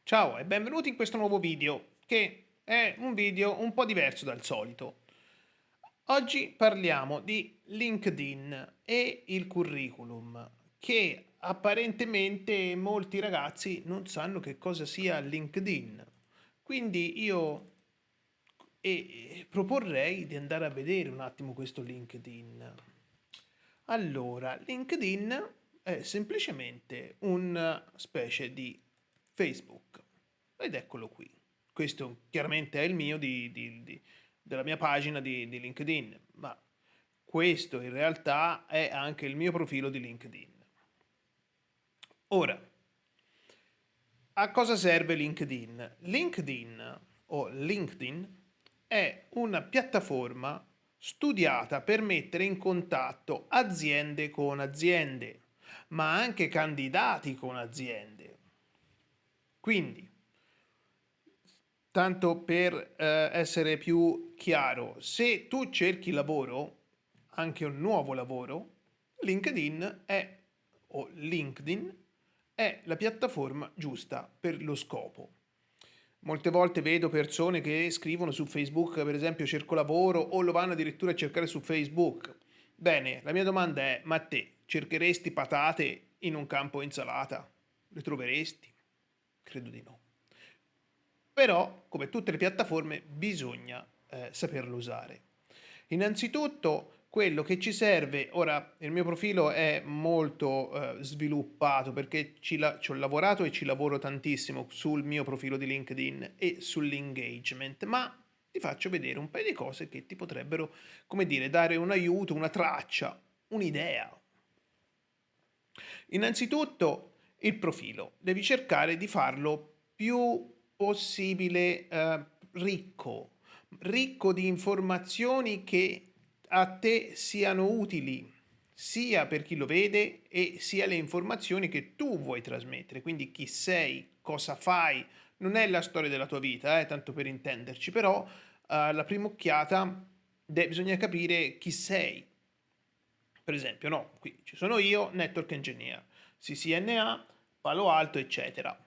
Ciao e benvenuti in questo nuovo video, che è un video un po' diverso dal solito. Oggi parliamo di LinkedIn e il curriculum, che apparentemente molti ragazzi non sanno che cosa sia LinkedIn. Quindi io proporrei di andare a vedere un attimo questo LinkedIn. Allora, LinkedIn è semplicemente una specie di Facebook ed eccolo qui. Questo chiaramente è il mio della mia pagina di LinkedIn, ma questo in realtà è anche il mio profilo di LinkedIn. Ora, a cosa serve LinkedIn? LinkedIn è una piattaforma studiata per mettere in contatto aziende con aziende, ma anche candidati con aziende. Quindi, tanto per essere più chiaro, se tu cerchi lavoro, anche un nuovo lavoro, LinkedIn è la piattaforma giusta per lo scopo. Molte volte vedo persone che scrivono su Facebook, per esempio, cerco lavoro, o lo vanno addirittura a cercare su Facebook. Bene, la mia domanda è, ma te cercheresti patate in un campo insalata? Le troveresti? Credo di no. Però, come tutte le piattaforme, bisogna saperlo usare. Innanzitutto, quello che ci serve, ora il mio profilo è molto sviluppato perché ci ho lavorato e ci lavoro tantissimo sul mio profilo di LinkedIn e sull'engagement, ma ti faccio vedere un paio di cose che ti potrebbero, come dire, dare un aiuto, una traccia, un'idea. Innanzitutto il profilo, devi cercare di farlo più possibile ricco di informazioni che a te siano utili, sia per chi lo vede e sia le informazioni che tu vuoi trasmettere, quindi chi sei, cosa fai, non è la storia della tua vita, tanto per intenderci, però alla prima occhiata bisogna capire chi sei. Per esempio, no, qui ci sono io, network engineer, CCNA, Palo Alto, eccetera.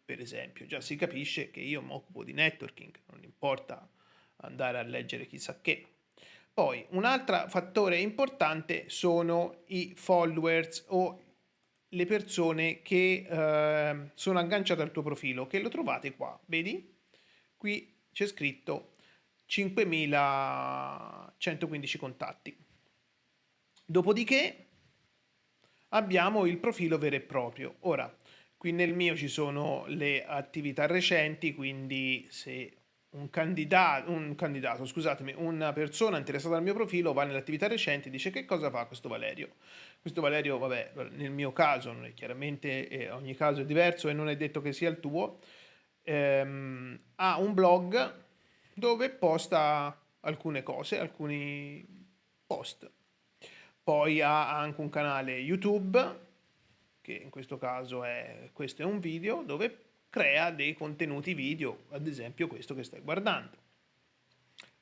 Per esempio, già si capisce che io mi occupo di networking, non importa andare a leggere chissà che. Poi, un altro fattore importante sono i followers o le persone che sono agganciate al tuo profilo, che lo trovate qua, vedi? Qui c'è scritto 5115 contatti. Dopodiché abbiamo il profilo vero e proprio. Ora, qui nel mio ci sono le attività recenti, quindi se scusatemi, una persona interessata al mio profilo va nelle attività recenti e dice che cosa fa questo Valerio. Questo Valerio, vabbè, nel mio caso, non è chiaramente ogni caso è diverso e non è detto che sia il tuo, ha un blog dove posta alcune cose, alcuni post. Poi ha anche un canale YouTube, che in questo caso questo è un video, dove crea dei contenuti video, ad esempio questo che stai guardando.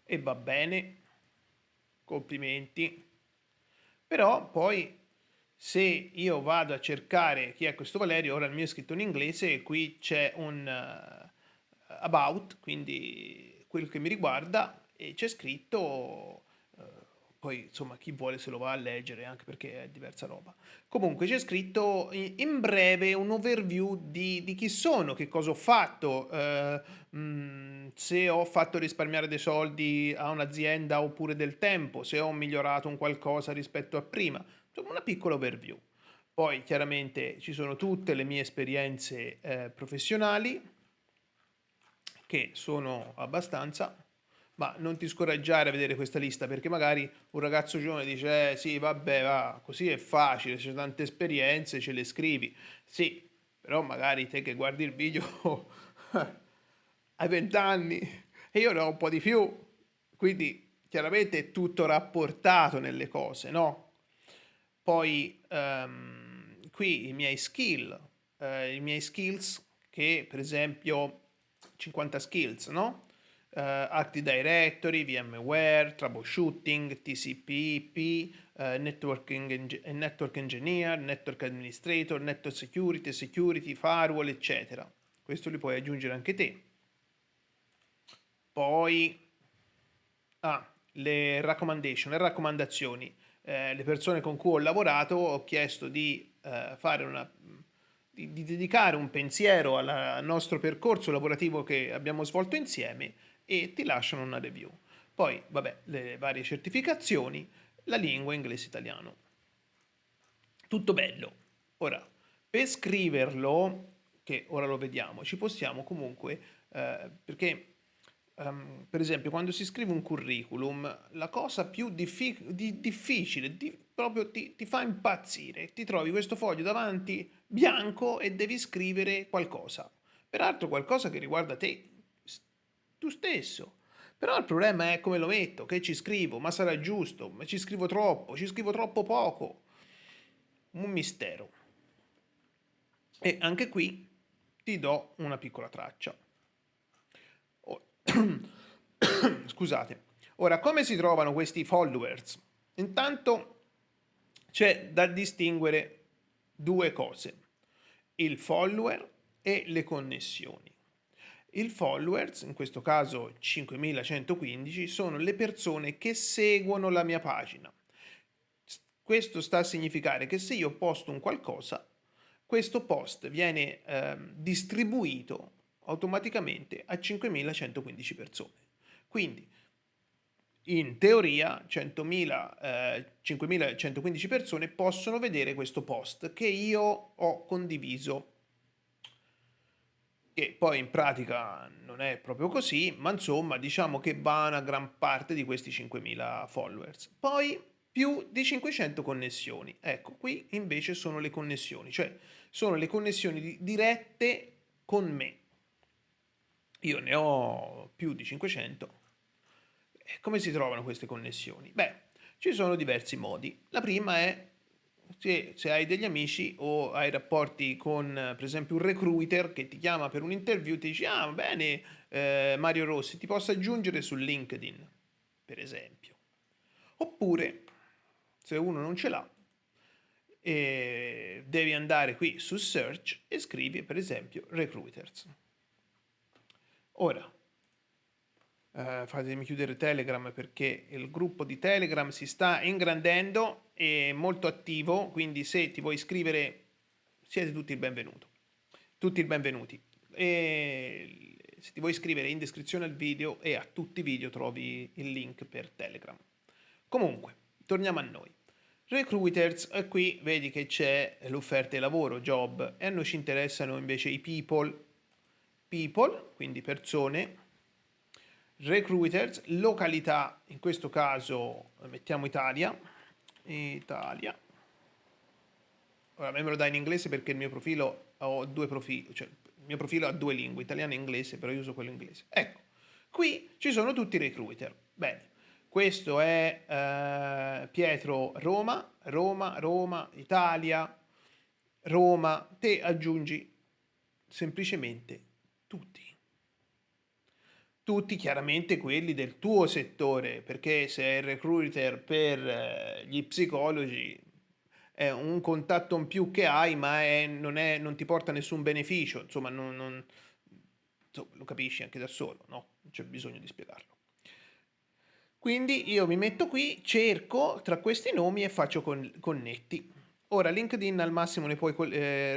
E va bene, complimenti. Però poi se io vado a cercare chi è questo Valerio, ora il mio è scritto in inglese e qui c'è un about, quindi quello che mi riguarda, e c'è scritto, poi insomma chi vuole se lo va a leggere anche perché è diversa roba. Comunque c'è scritto in breve un overview di chi sono, che cosa ho fatto, se ho fatto risparmiare dei soldi a un'azienda oppure del tempo, se ho migliorato un qualcosa rispetto a prima, insomma una piccola overview. Poi chiaramente ci sono tutte le mie esperienze professionali, che sono abbastanza, ma non ti scoraggiare a vedere questa lista perché magari un ragazzo giovane dice sì vabbè va, così è facile, c'è tante esperienze, ce le scrivi. Sì, però magari te che guardi il video hai 20 anni e io ne ho un po' di più, quindi chiaramente è tutto rapportato nelle cose, no? Poi qui i miei skills che per esempio 50 skills, no? Active Directory, VMware, troubleshooting, TCP/IP, network engineer, network administrator, network security, security, firewall, eccetera. questo li puoi aggiungere anche te. Poi le raccomandazioni. Le persone con cui ho lavorato ho chiesto di di dedicare un pensiero al nostro percorso lavorativo che abbiamo svolto insieme e ti lasciano una review. Poi, vabbè, le varie certificazioni, la lingua inglese-italiano. Tutto bello. Ora, per scriverlo, che ora lo vediamo, ci possiamo comunque, perché per esempio quando si scrive un curriculum, la cosa più difficile, proprio ti fa impazzire, ti trovi questo foglio davanti bianco e devi scrivere qualcosa, peraltro qualcosa che riguarda te, tu stesso. Però il problema è come lo metto, che ci scrivo, ma sarà giusto, ma ci scrivo troppo poco, un mistero. E anche qui ti do una piccola traccia. Oh, scusate. Ora, come si trovano questi followers? Intanto c'è da distinguere due cose: il follower e le connessioni. Il followers, in questo caso 5115, sono le persone che seguono la mia pagina. Questo sta a significare che se io posto un qualcosa, questo post viene distribuito automaticamente a 5115 persone. Quindi, in teoria, 5115 persone possono vedere questo post che io ho condiviso, che poi in pratica non è proprio così, ma insomma diciamo che va una gran parte di questi 5.000 followers. Poi più di 500 connessioni. Ecco, qui invece sono le connessioni, cioè sono le connessioni dirette con me. Io ne ho più di 500. Come si trovano queste connessioni? Beh, ci sono diversi modi. La prima è se hai degli amici o hai rapporti con, per esempio, un recruiter che ti chiama per un interview, ti dice: ah, bene, Mario Rossi, ti posso aggiungere su LinkedIn, per esempio. Oppure, se uno non ce l'ha, devi andare qui su Search e scrivi, per esempio, recruiters. Ora, fatemi chiudere Telegram perché il gruppo di Telegram si sta ingrandendo, è molto attivo, quindi se ti vuoi iscrivere siete tutti il benvenuto. Tutti il benvenuti. E se ti vuoi iscrivere in descrizione al video e a tutti i video trovi il link per Telegram. Comunque, torniamo a noi. Recruiters, e qui vedi che c'è l'offerta di lavoro, job, e a noi ci interessano invece i people, quindi persone. Recruiters, località, in questo caso mettiamo Italia. Ora me lo dà in inglese perché il mio profilo ho due profili, cioè il mio profilo ha due lingue, italiano e inglese, però io uso quello inglese. Ecco, qui ci sono tutti i recruiter. Bene, questo è Pietro Roma, Italia, Roma. Te aggiungi semplicemente tutti. Tutti chiaramente quelli del tuo settore, perché se è il recruiter per gli psicologi è un contatto in più che hai, ma non ti porta nessun beneficio, insomma, insomma, lo capisci anche da solo, no? Non c'è bisogno di spiegarlo. Quindi io mi metto qui, cerco tra questi nomi e faccio connetti. Ora, LinkedIn al massimo ne puoi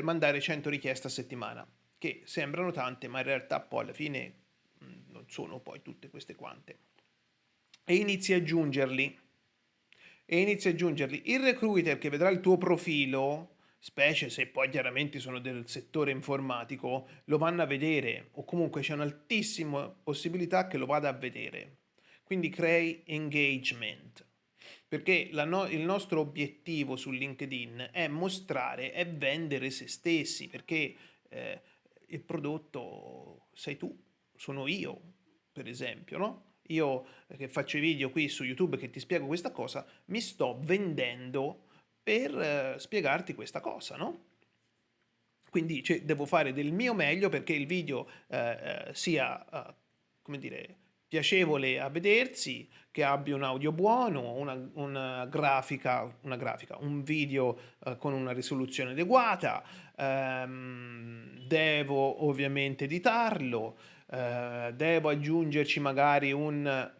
mandare 100 richieste a settimana, che sembrano tante, ma in realtà poi alla fine non sono poi tutte queste quante. E inizi a aggiungerli. Il recruiter che vedrà il tuo profilo, specie se poi chiaramente sono del settore informatico, lo vanno a vedere, o comunque c'è un'altissima possibilità che lo vada a vedere. Quindi crei engagement, perché il nostro obiettivo su LinkedIn è mostrare e vendere se stessi, perché il prodotto sei tu, sono io, per esempio, no? Io che faccio i video qui su YouTube che ti spiego questa cosa, mi sto vendendo per spiegarti questa cosa, no? Quindi devo fare del mio meglio perché il video sia, come dire, piacevole a vedersi, che abbia un audio buono, un video con una risoluzione adeguata, devo ovviamente editarlo, devo aggiungerci magari una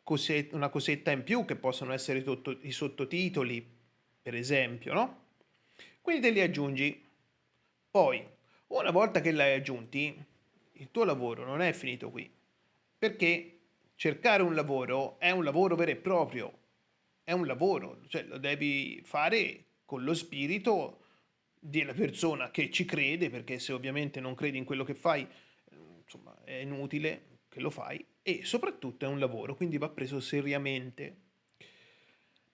cosetta in più che possono essere i sottotitoli, per esempio, no? Quindi te li aggiungi. Poi, una volta che li hai aggiunti, il tuo lavoro non è finito qui, perché cercare un lavoro è un lavoro vero e proprio, è un lavoro, cioè lo devi fare con lo spirito della persona che ci crede, perché se ovviamente non credi in quello che fai, insomma, è inutile che lo fai, e soprattutto è un lavoro, quindi va preso seriamente.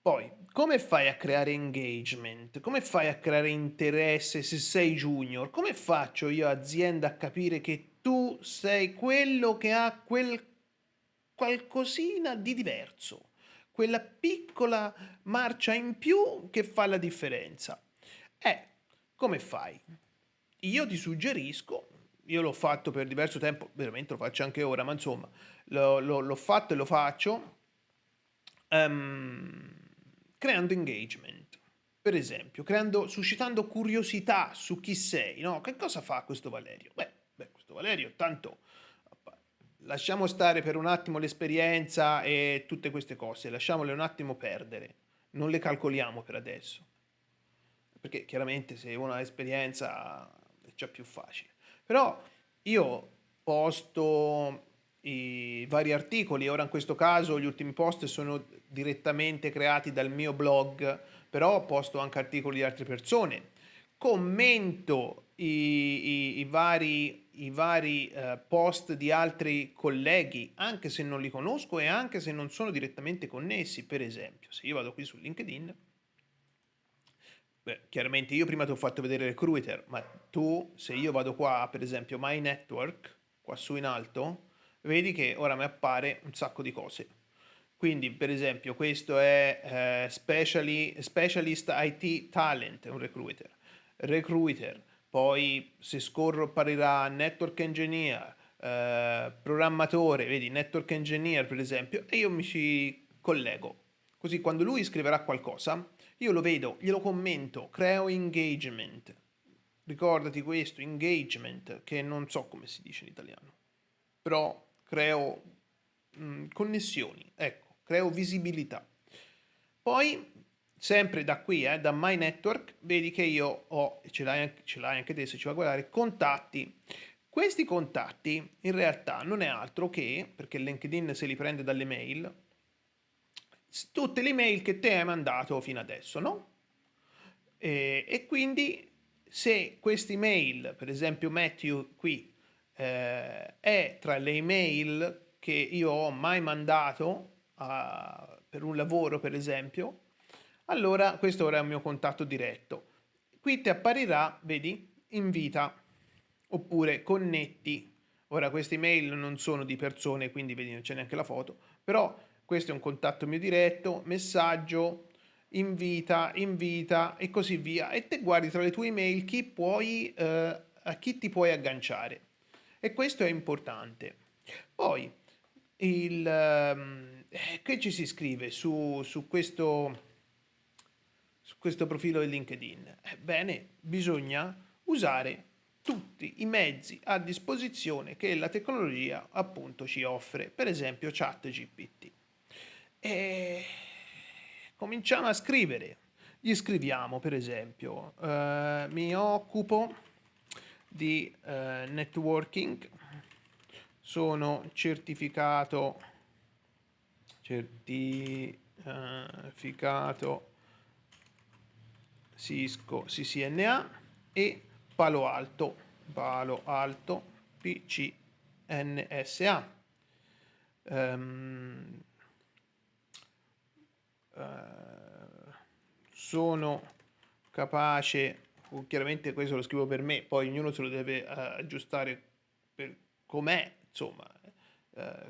Poi, come fai a creare engagement? Come fai a creare interesse se sei junior? Come faccio io, azienda, a capire che tu sei quello che ha quel qualcosina di diverso, quella piccola marcia in più che fa la differenza? Come fai? Io ti suggerisco, io l'ho fatto per diverso tempo, veramente lo faccio anche ora, ma insomma, l'ho fatto e lo faccio, ehm, creando engagement. Per esempio, suscitando curiosità su chi sei, no? Che cosa fa questo Valerio? Questo Valerio, tanto lasciamo stare per un attimo l'esperienza e tutte queste cose, lasciamole un attimo perdere, non le calcoliamo per adesso, perché chiaramente se uno ha esperienza è già più facile. Però io posto i vari articoli, ora in questo caso gli ultimi post sono direttamente creati dal mio blog, però posto anche articoli di altre persone, commento i vari post di altri colleghi, anche se non li conosco e anche se non sono direttamente connessi. Per esempio, se io vado qui su LinkedIn, chiaramente io prima ti ho fatto vedere Recruiter, ma tu, se io vado qua, per esempio, My Network, qua su in alto, vedi che ora mi appare un sacco di cose. Quindi, per esempio, questo è Specialist IT Talent, è un recruiter. Recruiter, poi se scorro apparirà Network Engineer, programmatore, vedi, Network Engineer per esempio, e io mi ci collego. Così quando lui scriverà qualcosa, io lo vedo, glielo commento, creo engagement. Ricordati questo, engagement, che non so come si dice in italiano, però creo connessioni, ecco, creo visibilità. Poi, sempre da qui, da My Network, vedi che io ho, ce l'hai anche te se ci va a guardare, contatti. Questi contatti in realtà non è altro che, perché LinkedIn se li prende dalle mail, tutte le mail che te hai mandato fino adesso, no? E quindi se queste mail, per esempio Matthew qui, è tra le email che io ho mai mandato per un lavoro, per esempio, allora questo ora è il mio contatto diretto. Qui ti apparirà, vedi, invita oppure connetti. Ora queste mail non sono di persone, quindi vedi non c'è neanche la foto, però questo è un contatto mio diretto, messaggio, invita e così via. E te guardi tra le tue email a chi ti puoi agganciare. E questo è importante. Poi, che ci si scrive su questo profilo di LinkedIn? Bene, bisogna usare tutti i mezzi a disposizione che la tecnologia appunto ci offre, per esempio ChatGPT. E cominciamo a scrivere. Gli scriviamo, per esempio, mi occupo di networking, sono certificato Cisco CCNA e Palo Alto PCNSA. Ehm, sono capace, chiaramente questo lo scrivo per me, poi ognuno se lo deve aggiustare per com'è, insomma,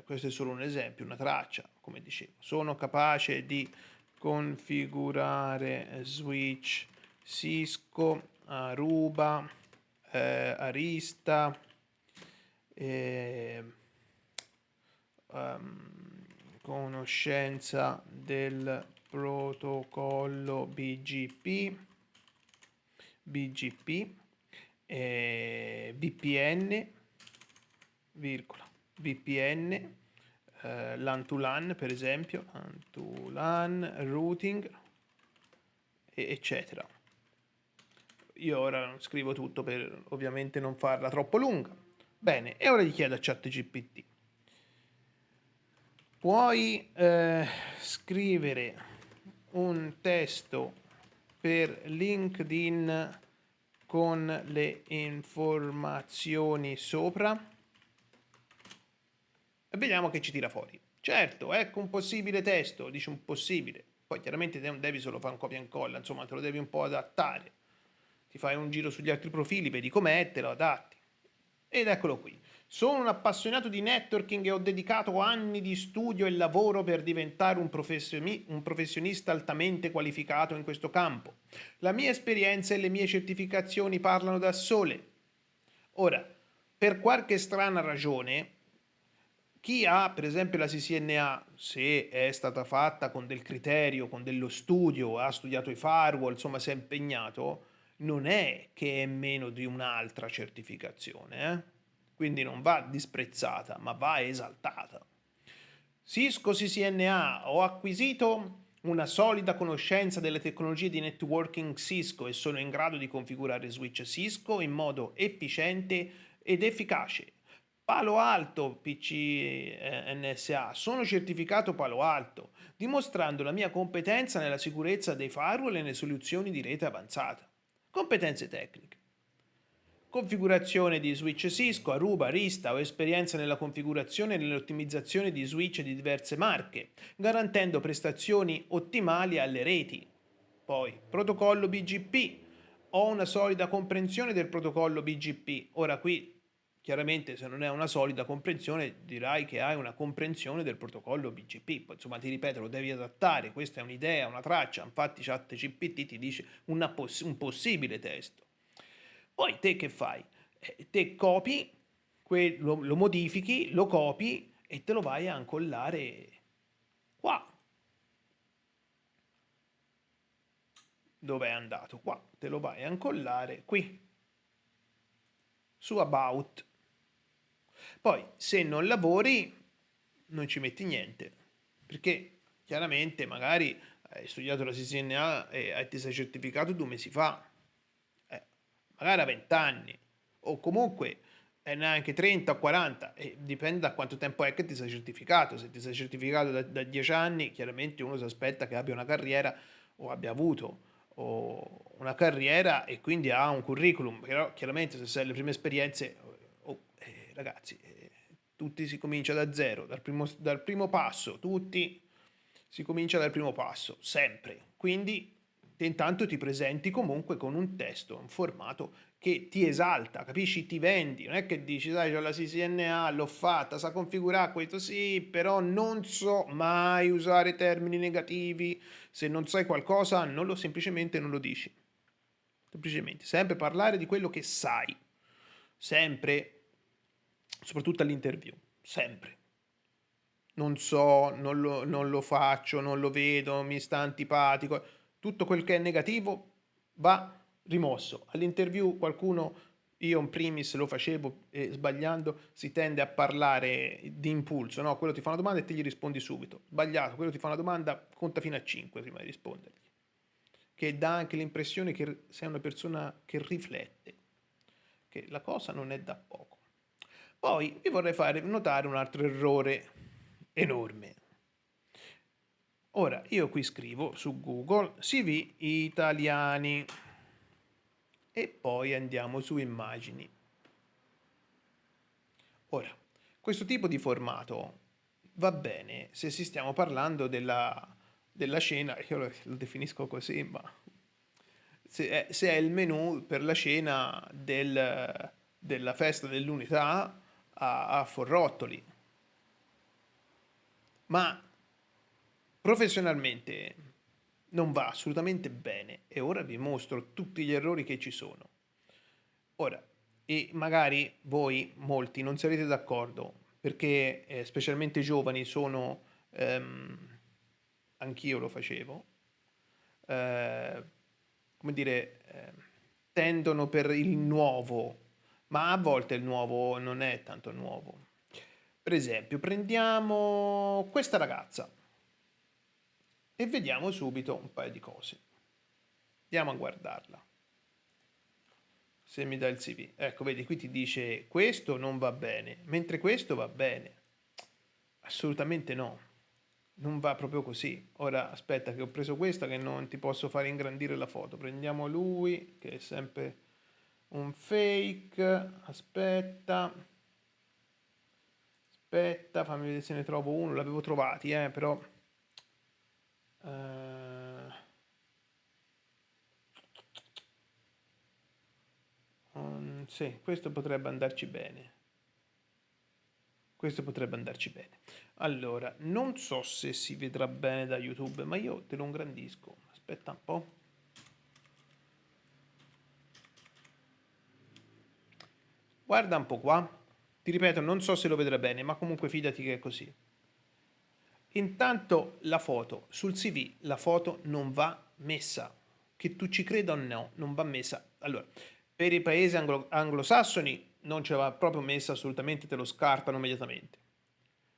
questo è solo un esempio, una traccia, come dicevo. Sono capace di configurare switch Cisco, Aruba, Arista, conoscenza del protocollo BGP, VPN, virgola, VPN, LAN to LAN per esempio, LAN to LAN, routing, eccetera. Io ora scrivo tutto per ovviamente non farla troppo lunga. Bene, e ora gli chiedo a ChatGPT: puoi scrivere un testo per LinkedIn con le informazioni sopra? E vediamo che ci tira fuori. Certo, ecco un possibile testo, dice un possibile. Poi chiaramente non devi solo fare un copia e incolla, insomma te lo devi un po' adattare. Ti fai un giro sugli altri profili, vedi com'è, te lo adatti. Ed eccolo qui. Sono un appassionato di networking e ho dedicato anni di studio e lavoro per diventare un professionista altamente qualificato in questo campo. La mia esperienza e le mie certificazioni parlano da sole. Ora, per qualche strana ragione, chi ha per esempio la CCNA, se è stata fatta con del criterio, con dello studio, ha studiato i firewall, insomma si è impegnato, non è che è meno di un'altra certificazione, quindi non va disprezzata, ma va esaltata. Cisco CCNA, ho acquisito una solida conoscenza delle tecnologie di networking Cisco e sono in grado di configurare switch Cisco in modo efficiente ed efficace. Palo Alto PC NSA, sono certificato Palo Alto, dimostrando la mia competenza nella sicurezza dei firewall e nelle soluzioni di rete avanzata. Competenze tecniche. Configurazione di switch Cisco, Aruba, Arista, ho esperienza nella configurazione e nell'ottimizzazione di switch di diverse marche, garantendo prestazioni ottimali alle reti. Poi, protocollo BGP, ho una solida comprensione del protocollo BGP. Ora qui, chiaramente, se non è una solida comprensione, dirai che hai una comprensione del protocollo BGP. Poi, insomma, ti ripeto, lo devi adattare. Questa è un'idea, una traccia. Infatti, ChatGPT ti dice un possibile testo. Poi te che fai? Te copi, lo modifichi, lo copi e te lo vai a incollare qua. Dove è andato? Qua. Te lo vai a incollare qui. Su About. Poi, se non lavori, non ci metti niente. Perché, chiaramente, magari hai studiato la CCNA e ti sei certificato 2 mesi fa. Magari a 20 anni. O comunque neanche 30 o 40, e dipende da quanto tempo è che ti sei certificato. Se ti sei certificato da 10 anni, chiaramente uno si aspetta che abbia una carriera o abbia avuto una carriera e quindi ha un curriculum, però chiaramente se sei alle prime esperienze, ragazzi, tutti si comincia da zero, dal primo passo, tutti si comincia dal primo passo, sempre. Quindi intanto ti presenti comunque con un testo, un formato che ti esalta, capisci? Ti vendi, non è che dici, sai, ho la CCNA, l'ho fatta, sa configurare questo, sì, però non so mai usare termini negativi, se non sai qualcosa semplicemente non lo dici. Semplicemente, sempre parlare di quello che sai, sempre, soprattutto all'interview, sempre. Non so, non lo faccio, non lo vedo, mi sta antipatico. Tutto quel che è negativo va rimosso. All'interview qualcuno, io in primis lo facevo e sbagliando si tende a parlare di impulso, no? Quello ti fa una domanda e te gli rispondi subito. Sbagliato, quello ti fa una domanda, conta fino a 5 prima di rispondergli. Che dà anche l'impressione che sei una persona che riflette, che la cosa non è da poco. Poi vi vorrei fare notare un altro errore enorme. Ora, io qui scrivo su Google CV italiani e poi andiamo su immagini. Ora, questo tipo di formato va bene se si stiamo parlando della cena, io lo definisco così, ma se è il menù per la cena della festa dell'unità a Forrottoli. Ma professionalmente non va assolutamente bene e ora vi mostro tutti gli errori che ci sono. Ora, e magari voi molti non sarete d'accordo, perché specialmente i giovani sono, anch'io lo facevo, eh, come dire, tendono per il nuovo, ma a volte il nuovo non è tanto nuovo. Per esempio, prendiamo questa ragazza e vediamo subito un paio di cose. Andiamo a guardarla. Se mi dà il CV. Ecco, vedi, qui ti dice questo non va bene, mentre questo va bene. Assolutamente no. Non va proprio così. Ora aspetta che ho preso questa che non ti posso fare ingrandire la foto. Prendiamo lui che è sempre un fake. Aspetta. Aspetta, fammi vedere se ne trovo uno. L'avevo trovati, però. Sì, questo potrebbe andarci bene. Questo potrebbe andarci bene. Allora, non so se si vedrà bene da YouTube, ma io te lo ingrandisco. Aspetta un po'. Guarda un po' qua. Ti ripeto, non so se lo vedrà bene, ma comunque fidati che è così. Intanto la foto, sul CV la foto non va messa. Che tu ci creda o no, non va messa. Allora, per i paesi anglosassoni non ce l'ha proprio messa assolutamente, te lo scartano immediatamente.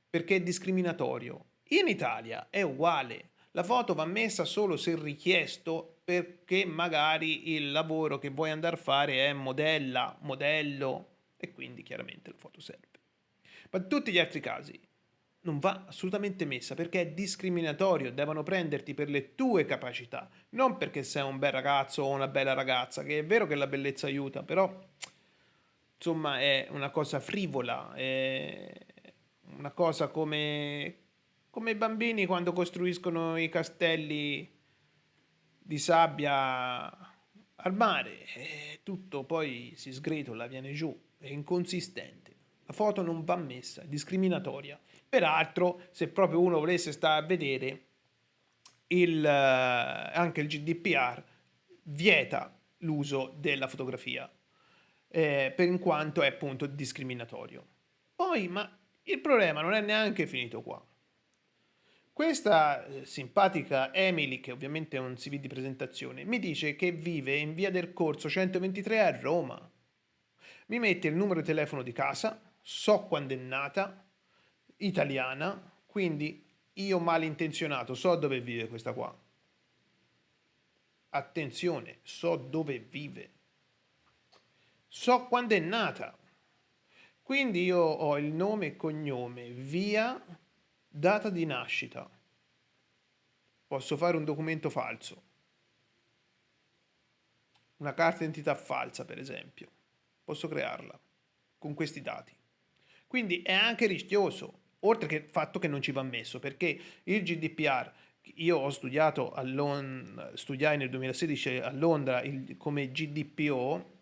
Perché è discriminatorio. In Italia è uguale. La foto va messa solo se richiesto perché magari il lavoro che vuoi andare a fare è modello e quindi chiaramente la foto serve. Ma in tutti gli altri casi non va assolutamente messa perché è discriminatorio, devono prenderti per le tue capacità, non perché sei un bel ragazzo o una bella ragazza, che è vero che la bellezza aiuta, però insomma è una cosa frivola, è una cosa come i bambini quando costruiscono i castelli di sabbia al mare, e tutto poi si sgretola, viene giù, è inconsistente. La foto non va messa, è discriminatoria. Peraltro, se proprio uno volesse stare a vedere, anche il GDPR vieta l'uso della fotografia, per in quanto è appunto discriminatorio. Poi, ma il problema non è neanche finito qua. Questa simpatica Emily, che ovviamente è un CV di presentazione, mi dice che vive in via del Corso 123 a Roma. Mi mette il numero di telefono di casa, so quando è nata, italiana, quindi io malintenzionato so dove vive questa qua. Attenzione, so dove vive. So quando è nata. Quindi io ho il nome e cognome, via, data di nascita. Posso fare un documento falso, una carta d'identità falsa per esempio. Posso crearla con questi dati. Quindi è anche rischioso, oltre che il fatto che non ci va messo, perché il GDPR, io ho studiato studiai nel 2016 a Londra come GDPO,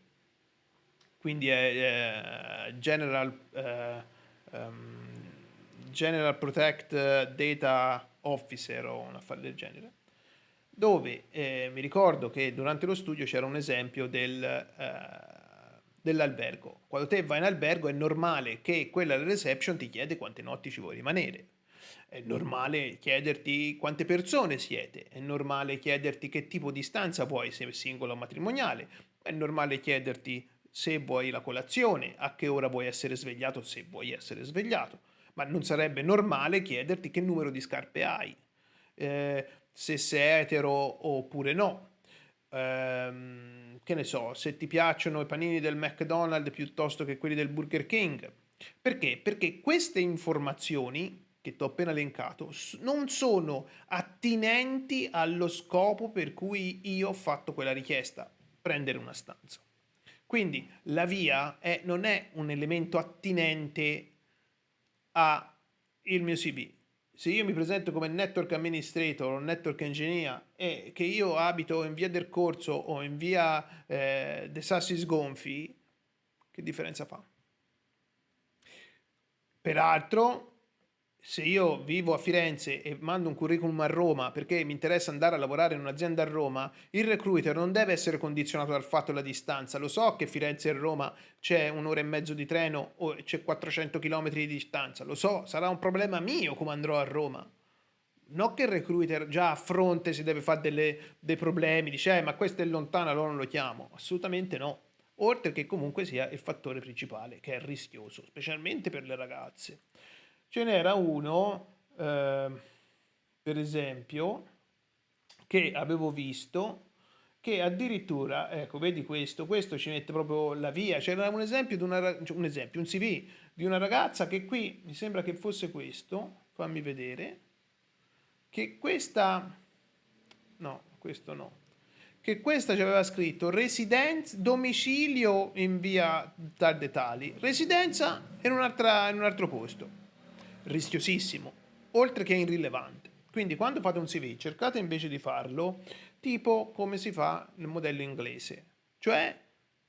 quindi è General Protect Data Officer o un affare del genere, dove mi ricordo che durante lo studio c'era un esempio dell'albergo. Quando te vai in albergo è normale che quella del reception ti chiede quante notti ci vuoi rimanere. È normale chiederti quante persone siete, è normale chiederti che tipo di stanza vuoi, se è singola o matrimoniale, è normale chiederti se vuoi la colazione, a che ora vuoi essere svegliato, se vuoi essere svegliato, ma non sarebbe normale chiederti che numero di scarpe hai, se sei etero oppure no. Che ne so, se ti piacciono i panini del McDonald's piuttosto che quelli del Burger King. Perché? Perché queste informazioni che ti ho appena elencato non sono attinenti allo scopo per cui io ho fatto quella richiesta, prendere una stanza. Quindi la via non è un elemento attinente a il mio CV. Se io mi presento come network administrator o network engineer e che io abito in via del Corso o in via De Sassi Sgonfi, che differenza fa? Peraltro, se io vivo a Firenze e mando un curriculum a Roma perché mi interessa andare a lavorare in un'azienda a Roma, il recruiter non deve essere condizionato dal fatto della distanza. Lo so che Firenze e Roma c'è un'ora e mezzo di treno o c'è 400 km di distanza, lo so, sarà un problema mio come andrò a Roma. Non che il recruiter già a fronte si deve fare dei problemi, dice ma questo è lontano, allora non lo chiamo. Assolutamente no. Oltre che comunque sia il fattore principale, che è rischioso, specialmente per le ragazze. Ce n'era uno, per esempio, che avevo visto, che addirittura, ecco, vedi questo ci mette proprio la via. C'era un esempio di un esempio, un CV di una ragazza che qui mi sembra che fosse questo, fammi vedere, che questa, no, questo no, che questa ci aveva scritto residenza, domicilio in via Tardetali, residenza in un altro posto. Rischiosissimo, oltre che irrilevante. Quindi quando fate un CV, cercate invece di farlo tipo come si fa nel modello inglese, cioè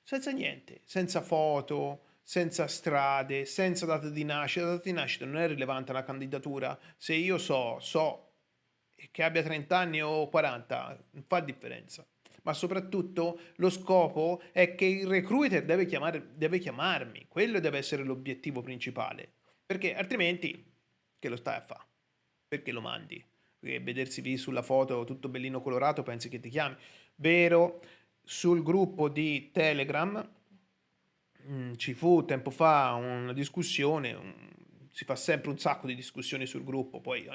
senza niente, senza foto, senza strade, senza data di nascita. La data di nascita non è rilevante alla candidatura. Se io so che abbia 30 anni o 40, non fa differenza. Ma soprattutto lo scopo è che il recruiter deve chiamarmi, quello deve essere l'obiettivo principale, perché altrimenti che lo stai a fare? Perché lo mandi? Perché vedersi lì sulla foto tutto bellino colorato pensi che ti chiami? Vero, sul gruppo di Telegram ci fu tempo fa una discussione, si fa sempre un sacco di discussioni sul gruppo, poi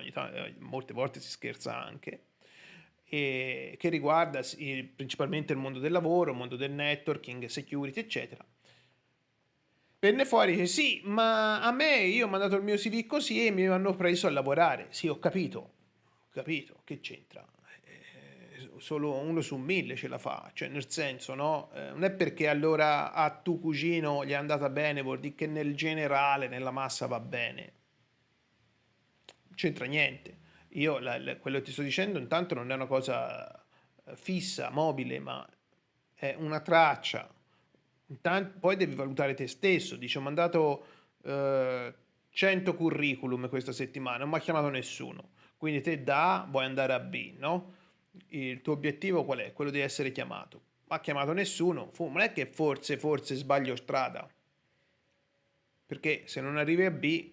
molte volte si scherza anche, e che riguarda principalmente il mondo del lavoro, il mondo del networking, security, eccetera. Venne fuori che sì, ma a me io ho mandato il mio CV così e mi hanno preso a lavorare. Sì, ho capito, che c'entra? Solo uno su 1000 ce la fa, cioè nel senso, no? Non è perché allora a tuo cugino gli è andata bene, vuol dire che nel generale, nella massa va bene. Non c'entra niente. Io quello che ti sto dicendo intanto non è una cosa fissa, mobile, ma è una traccia. Poi devi valutare te stesso. Dice, ho mandato 100 curriculum questa settimana, non mi ha chiamato nessuno. Quindi te da A vuoi andare a B, no? Il tuo obiettivo qual è? Quello di essere chiamato. Non ha chiamato nessuno, non è che forse sbaglio strada, perché se non arrivi a B,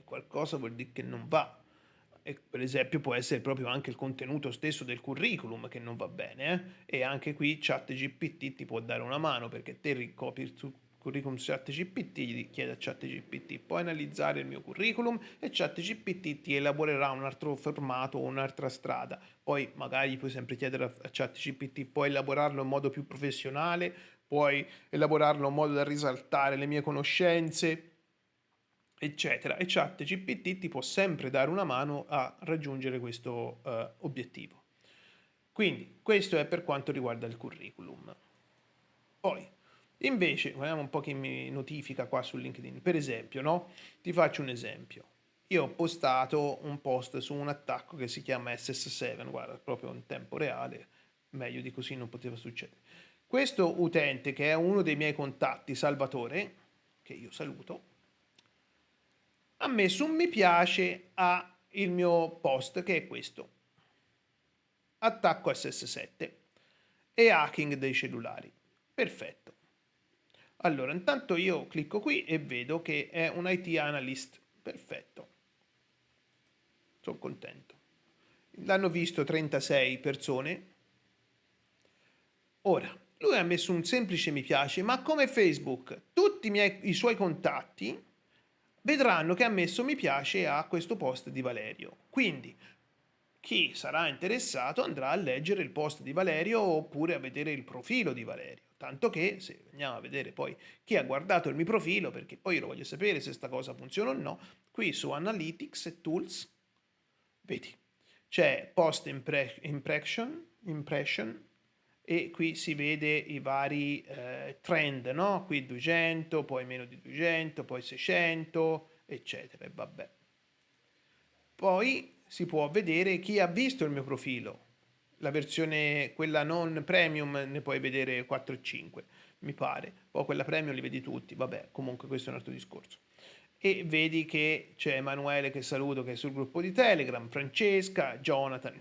qualcosa vuol dire che non va. E per esempio può essere proprio anche il contenuto stesso del curriculum che non va bene, e anche qui ChatGPT ti può dare una mano, perché te ricopi il tuo curriculum su ChatGPT, gli chiedi a ChatGPT puoi analizzare il mio curriculum, e ChatGPT ti elaborerà un altro formato o un'altra strada. Poi magari puoi sempre chiedere a ChatGPT puoi elaborarlo in modo più professionale, puoi elaborarlo in modo da risaltare le mie conoscenze, eccetera, e ChatGPT ti può sempre dare una mano a raggiungere questo obiettivo. Quindi questo è per quanto riguarda il curriculum. Poi invece vediamo un po' che mi notifica qua su LinkedIn. Per esempio, no? Ti faccio un esempio. Io ho postato un post su un attacco che si chiama SS7, guarda, proprio in tempo reale, meglio di così non poteva succedere. Questo utente, che è uno dei miei contatti, Salvatore, che io saluto, ha messo un mi piace al mio post, che è questo: attacco SS7 e hacking dei cellulari. Perfetto. Allora, intanto io clicco qui e vedo che è un IT analyst. Perfetto. Sono contento. L'hanno visto 36 persone. Ora, lui ha messo un semplice mi piace, ma come Facebook, tutti i suoi contatti vedranno che ha messo mi piace a questo post di Valerio. Quindi chi sarà interessato andrà a leggere il post di Valerio oppure a vedere il profilo di Valerio. Tanto che, se andiamo a vedere poi chi ha guardato il mio profilo, perché poi io lo voglio sapere se sta cosa funziona o no, qui su Analytics e Tools, vedi, c'è post impression, e qui si vede i vari trend, no? Qui 200, poi meno di 200, poi 600, eccetera, e vabbè. Poi si può vedere chi ha visto il mio profilo. La versione, quella non premium, ne puoi vedere 4 e 5, mi pare. Poi quella premium li vedi tutti, vabbè, comunque questo è un altro discorso. e vedi che c'è Emanuele che saluto che è sul gruppo di Telegram, Francesca, Jonathan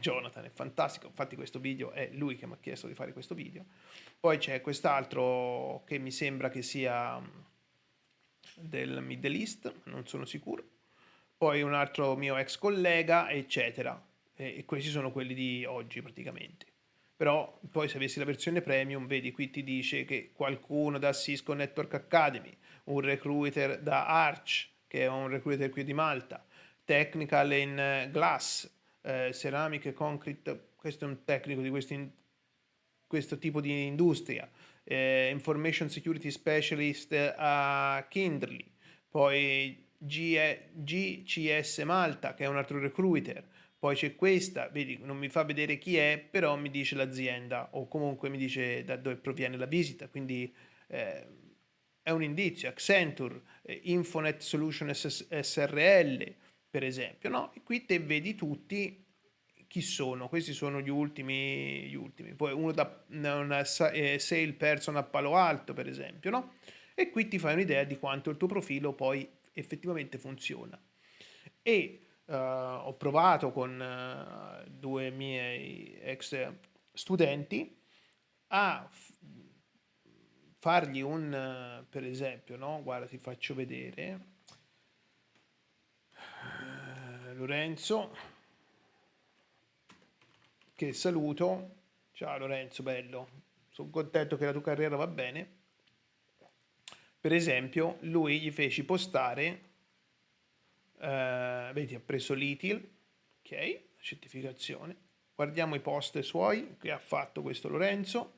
è fantastico, infatti questo video è lui che mi ha chiesto di fare questo video. Poi c'è quest'altro che mi sembra che sia del Middle East, non sono sicuro. Poi un altro mio ex collega, eccetera. E questi sono quelli di oggi praticamente. Però poi se avessi la versione premium, vedi qui ti dice che qualcuno da Cisco Network Academy, un recruiter da Arch, che è un recruiter qui di Malta, Technical in Glass, Ceramic e Concrete, questo è un tecnico di questo tipo di industria, Information Security Specialist a Kindly, poi GCS Malta che è un altro recruiter, poi c'è questa, vedi, non mi fa vedere chi è, però mi dice l'azienda o comunque mi dice da dove proviene la visita, quindi è un indizio. Accenture, Infonet Solution SRL, per esempio, no? E qui te vedi tutti chi sono, questi sono gli ultimi. Poi uno da una salesperson a Palo Alto, per esempio, no? E qui ti fai un'idea di quanto il tuo profilo poi effettivamente funziona. E ho provato con due miei ex studenti a fargli per esempio, no? Guarda, ti faccio vedere. Lorenzo, che saluto. Ciao Lorenzo, bello. Sono contento che la tua carriera va bene. Per esempio, lui gli feci postare, vedi, ha preso l'ITIL, ok, certificazione. Guardiamo i post suoi che ha fatto questo Lorenzo.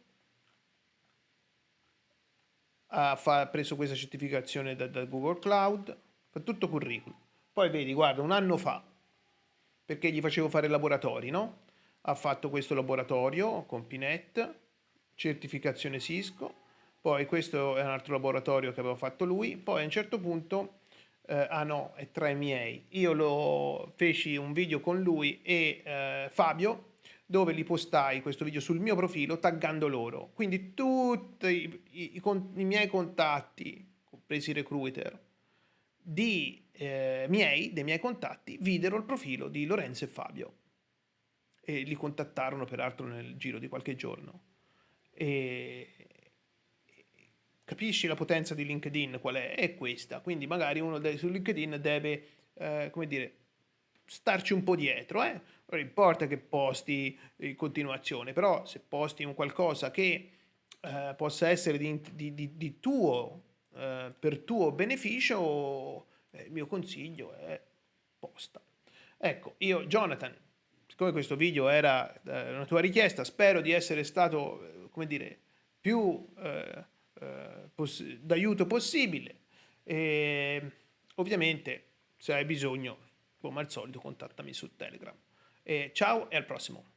Ha preso questa certificazione da Google Cloud, fa tutto curriculum. Poi vedi, guarda, un anno fa, perché gli facevo fare laboratori, no? Ha fatto questo laboratorio con Pinet, certificazione Cisco, poi questo è un altro laboratorio che aveva fatto lui, poi a un certo punto, ah no, è tra i miei, io lo feci un video con lui e Fabio, dove li postai questo video sul mio profilo taggando loro. Quindi tutti i miei contatti, compresi i recruiter, dei miei contatti, videro il profilo di Lorenzo e Fabio e li contattarono peraltro nel giro di qualche giorno. E capisci la potenza di LinkedIn qual è? È questa. Quindi magari uno su LinkedIn deve, come dire, starci un po' dietro, eh? Non importa che posti in continuazione, però se posti un qualcosa che possa essere di tuo, per tuo beneficio, il mio consiglio è posta. Ecco, io, Jonathan, siccome questo video era una tua richiesta, spero di essere stato, come dire, più d'aiuto possibile. E ovviamente, se hai bisogno, come al solito, contattami su Telegram. E ciao e al prossimo.